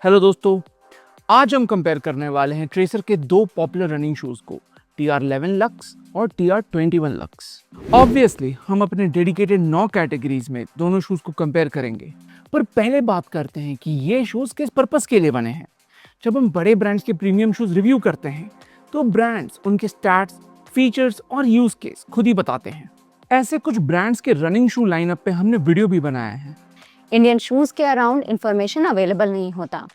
Hello दोस्तों, आज हम कंपेयर करने वाले हैं ट्रेसर के दो पॉपुलर रनिंग शूज को, TR11 लक्स और TR21 लक्स। ऑब्वियसली हम अपने डेडिकेटेड 9 कैटेगरीज में दोनों शूज को कंपेयर करेंगे, पर पहले बात करते हैं कि ये शूज किस पर्पस के लिए बने हैं। जब हम बड़े ब्रांड्स के प्रीमियम शूज रिव्यू करते हैं तो ब्रांड्स उनके स्टैट्स, फीचर्स और यूज केस खुद ही बताते हैं। ऐसे कुछ ब्रांड्स के रनिंग शू लाइनअप पे हमने वीडियो भी बनाया है। इंडियन शूज के अराउंड इंफॉर्मेशन अवेलेबल नहीं होता,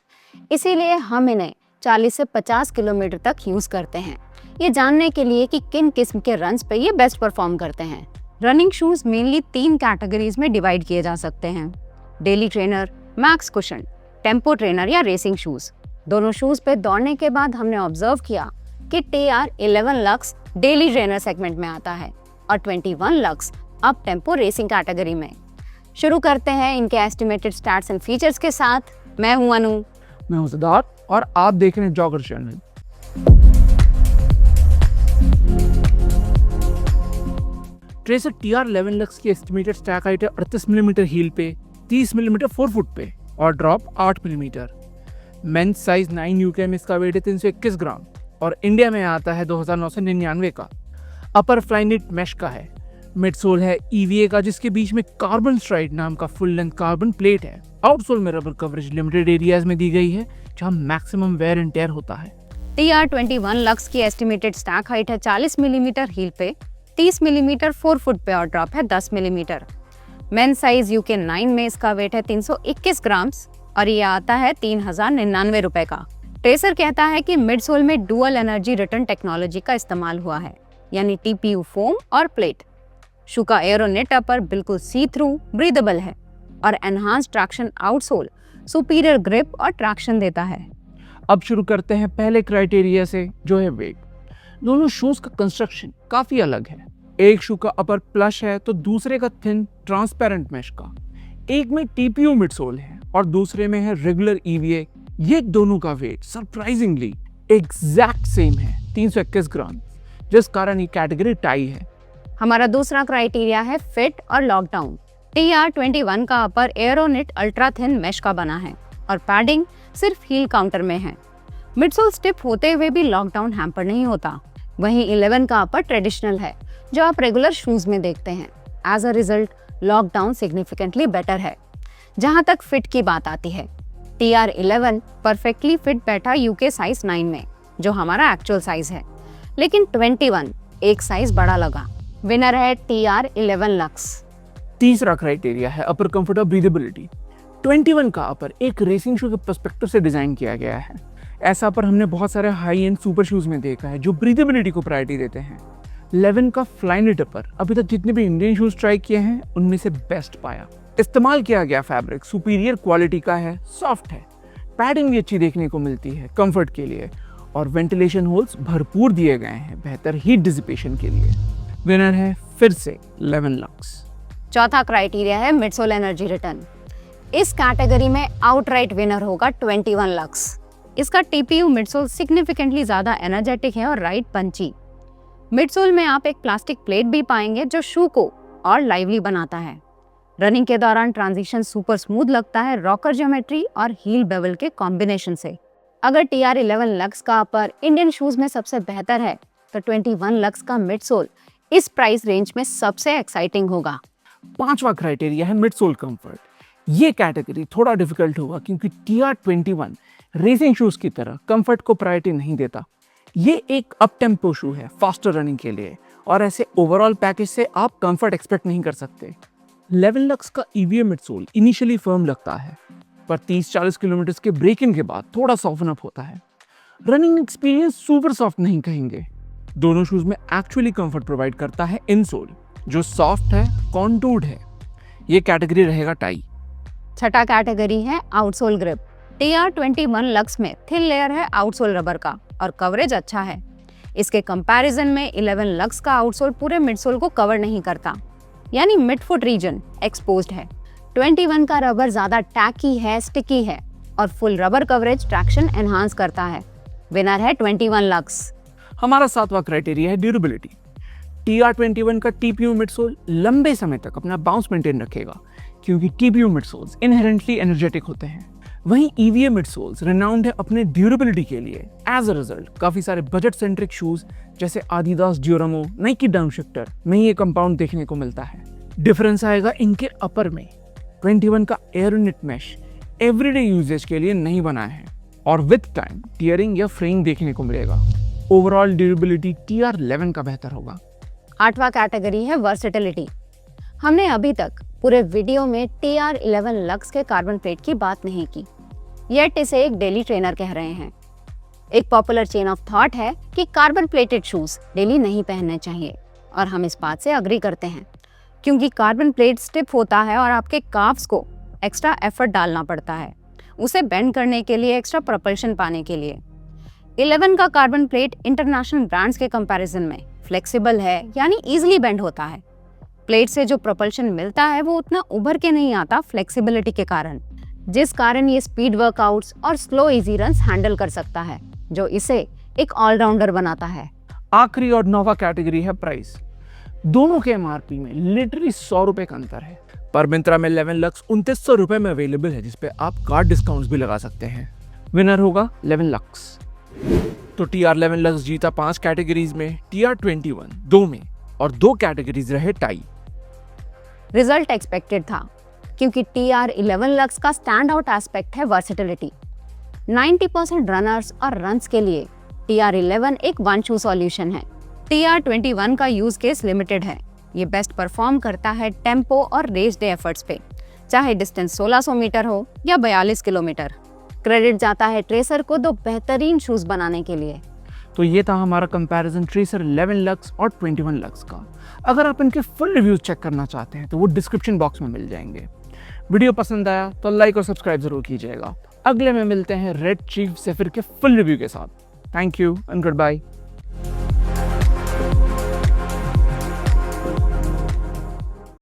इसीलिए हम इन्हें 40 से 50 किलोमीटर तक यूज करते हैं, ये जानने के लिए कि किन किस्म के रन्स पे ये बेस्ट परफॉर्म करते हैं। रनिंग शूज मेनली 3 कैटेगरीज में डिवाइड किए जा सकते हैं: daily trainer, max cushion, tempo trainer या रेसिंग शूज। दोनों शूज पे दौड़ने के बाद हमने ऑब्जर्व किया कि TR11 lux daily trainer segment में आता है और 21 lux up tempo racing category में। शुरू करते हैं इनके एस्टिमेटेड स्टैट्स एंड फीचर्स के साथ। मैं हूं अनु। मैं हूं सिद्धार्थ और आप देख रहे हैं jogger channel. Tracer TR11 lux की एस्टिमेटेड स्टैक हाइट है 38 मिलीमीटर हील पे, 30 मिलीमीटर 4 फुट पे और drop 8 millimetre. Men's size 9 UK में इसका वेट है 321 ग्राम और इंडिया में आता है 2999 का। अपर फ्लाइनिट मैश का है। मिडसोल है EVA का, जिसके बीच में कार्बन स्ट्राइड नाम का फुल लेंथ कार्बन प्लेट है। आउटसोल में रबर कवरेज लिमिटेड एरियाज में दी गई है जहां मैक्सिमम वेयर एंड टेयर होता है। TR21 लक्स की एस्टिमेटेड स्टैक हाइट है 40 मिलीमीटर हील पे, 30 मिलीमीटर 4 फुट पे और ड्रॉप है 10 मिलीमीटर। मेन साइज UK 9 में इसका वेट है 321 ग्राम्स और ये आता है 3099 रुपए का। ट्रेसर कहता है कि मिडसोल में डुअल एनर्जी रिटर्न टेक्नोलॉजी का इस्तेमाल हुआ है, यानी TPU फोम और प्लेट। शू का एरोनेट अपर बिल्कुल सी थ्रू ब्रीदेबल है और enhance traction outsole superior grip और ट्रैक्शन देता है। अब शुरू करते हैं पहले क्राइटेरिया से, जो है वेट। दोनों शूज का कंस्ट्रक्शन काफी अलग है। एक शू का अपर प्लश है तो दूसरे का थिन ट्रांसपेरेंट मैश का। एक में TPU मिडसोल है और दूसरे में है रेगुलर EVA। ये दोनों का वेट सरप्राइजिंगली एग्जैक्ट सेम है, 321 ग्राम, जिस कारण ये कैटेगरी टाई है। हमारा दूसरा क्राइटेरिया है फिट और लॉकडाउन। TR21 का अपर एरोनिट अल्ट्रा थिन मैश का बना है और पैडिंग सिर्फ हील काउंटर में है। मिडसोल स्टिफ होते हुए भी लॉकडाउन हैम्पर नहीं होता। वहीं 11 का अपर ट्रेडिशनल है, जो आप रेगुलर शूज में देखते हैं। As a result lockdown significantly better है। जहां तक फिट की बात आती है, TR11 परफेक्टली फिट बैठा UK साइज 9 में, जो हमारा एक्चुअल साइज है, लेकिन 21 एक साइज बड़ा लगा। विनर है TR11 लक्स। तीसरा क्राइटेरिया है अपर कंफर्ट और ब्रीदेबिलिटी। 21 का अपर एक रेसिंग शू के पर्सपेक्टिव से डिजाइन किया गया है। ऐसा अपर हमने बहुत सारे हाई एंड सुपर शूज में देखा है जो ब्रीदेबिलिटी को प्रायोरिटी देते हैं। 11 का फ्लाइनिट अपर अभी तक जितने भी इंडियन शूज ट्राई किए हैं उनमें से बेस्ट पाया। इस्तेमाल किया गया फैब्रिक सुपीरियर क्वालिटी का है, सॉफ्ट है, पैडिंग भी अच्छी देखने को मिलती है कंफर्ट के लिए और वेंटिलेशन होल्स भरपूर दिए गए हैं बेहतर हीट डिसिपेशन के लिए। विनर है फिर से 11 लक्स। चौथा क्राइटेरिया है मिडसोल एनर्जी रिटर्न। इस कैटेगरी में आउटराइट विनर होगा 21 लक्स। इसका TPU मिडसोल सिग्निफिकेंटली ज्यादा एनर्जेटिक है और राइट पंची। मिडसोल में आप एक प्लास्टिक प्लेट भी पाएंगे जो शू को और लाइवली बनाता है। रनिंग के दौरान ट्रांजिशन सुपर स्मूथ लगता है रॉकर ज्योमेट्री और हील बेवल के कॉम्बिनेशन से। अगर TR11 लक्स का अपर इंडियन शूज में सबसे बेहतर है तो 21 लक्स का मिडसोल इस प्राइस रेंज में सबसे एक्साइटिंग होगा। पांचवा क्राइटेरिया है मिडसोल कंफर्ट। ये कैटेगरी थोड़ा डिफिकल्ट होगा क्योंकि TR21 रेसिंग शूज की तरह कंफर्ट को प्रायोरिटी नहीं देता। ये एक अप टेम्पो शू है फास्टर रनिंग के लिए और ऐसे ओवरऑल पैकेज से आप कंफर्ट एक्सपेक्ट नहीं कर सकते। 11 लक्स का EVA मिडसोल इनिशियली फर्म लगता है, पर 30-40 किलोमीटर के ब्रेक इन के बाद थोड़ा सॉफ्टन अप होता है। रनिंग एक्सपीरियंस सुपर सॉफ्ट नहीं कहेंगे। दोनों शूज में एक्चुअली कंफर्ट प्रोवाइड करता है इनसोल, जो सॉफ्ट है, कॉन्टूर्ड है। ये कैटेगरी रहेगा टाई। छठा कैटेगरी है आउटसोल ग्रिप। TR21 लक्स में थिन लेयर है आउटसोल रबर का और कवरेज अच्छा है। इसके कंपैरिजन में 11 लक्स का आउटसोल पूरे मिडसोल को कवर नहीं करता, यानी मिडफुट रीजन एक्सपोज्ड है। 21 का रबर ज्यादा टैकी है, स्टिकी है और full rubber coverage traction enhance करता है। विनर है 21 लक्स। हमारा सातवां क्राइटेरिया है ड्यूरेबिलिटी। TR21 का TPU मिडसोल लंबे समय तक अपना बाउंस मेंटेन रखेगा क्योंकि TPU मिडसोल्स इनहेरेंटली एनर्जेटिक होते हैं। वहीं EVA मिडसोल्स रिनाउंड है अपने ड्यूरेबिलिटी के लिए। एज अ रिजल्ट काफी सारे बजट सेंट्रिक शूज जैसे आदिदास ड्यूरामो, नाइकी डाउनशिफ्टर में ये कंपाउंड देखने को मिलता है। डिफरेंस आएगा इनके अपर में। 21 का एयरोनिट मैश एवरीडे यूजेज के लिए नहीं बना है और विद टाइम टियरिंग या फ्रेइंग देखने को मिलेगा। ओवरऑल ड्यूरेबिलिटी TR11 का बेहतर होगा। 8वां कैटेगरी है वर्सेटिलिटी। हमने अभी तक पूरे वीडियो में TR11 लक्स के कार्बन प्लेट की बात नहीं की, येट इसे एक डेली ट्रेनर कह रहे हैं। एक पॉपुलर चेन ऑफ थॉट है कि कार्बन प्लेटेड शूज डेली नहीं पहनने चाहिए और हम इस बात से अग्री करते हैं, क्योंकि कार्बन प्लेट स्टिफ होता है और आपके काफ्स को एक्स्ट्रा एफर्ट डालना पड़ता है उसे बेंड करने के लिए, एक्स्ट्रा प्रोपल्शन पाने के लिए। 11 का कार्बन प्लेट इंटरनेशनल ब्रांड्स के कंपैरिजन में फ्लेक्सिबल है, यानी इजीली बेंड होता है। प्लेट से जो प्रोपल्शन मिलता है वो उतना उभर के नहीं आता फ्लेक्सिबिलिटी के कारण, जिस कारण ये स्पीड वर्कआउट्स और स्लो इजी रन्स हैंडल कर सकता है, जो इसे एक ऑलराउंडर बनाता है। आखिरी और 9वां कैटेगरी है प्राइस। दोनों के MRP में लिटरली 100 रुपए का अंतर है। पर मिंत्रा में 11 लक्स 2900 रुपए में अवेलेबल है, जिसपे आप कार्ड डिस्काउंट्स भी लगा सकते हैं। विनर होगा 11 लक्स। तो TR11 लक्स जीता 5 कैटेगरीज में, TR21 2 में और 2 कैटेगरीज रहे टाई। रिजल्ट एक्सपेक्टेड था, क्योंकि TR11 लक्स का स्टैंड आउट एस्पेक्ट है वर्सेटिलिटी। 90% रनर्स और रन्स के लिए TR11 एक वन शू सॉल्यूशन है। TR21 का यूज केस लिमिटेड है। ये बेस्ट परफॉर्म करता है टेम्पो और रेस डे एफर्ट्स पे, चाहे डिस्टेंस 1600 मीटर हो या 42 किलोमीटर। क्रेडिट जाता है ट्रेसर को 2 बेहतरीन शूज बनाने के लिए। तो ये था हमारा कंपैरिजन ट्रेसर 11 लक्स और 21 लक्स का। अगर आप इनके फुल रिव्यूज चेक करना चाहते हैं तो वो डिस्क्रिप्शन बॉक्स में मिल जाएंगे। वीडियो पसंद आया तो लाइक और सब्सक्राइब जरूर कीजिएगा। अगले में मिलते हैं रेड चीफ ज़ेफिर के फुल रिव्यू के साथ। Thank you and good bye.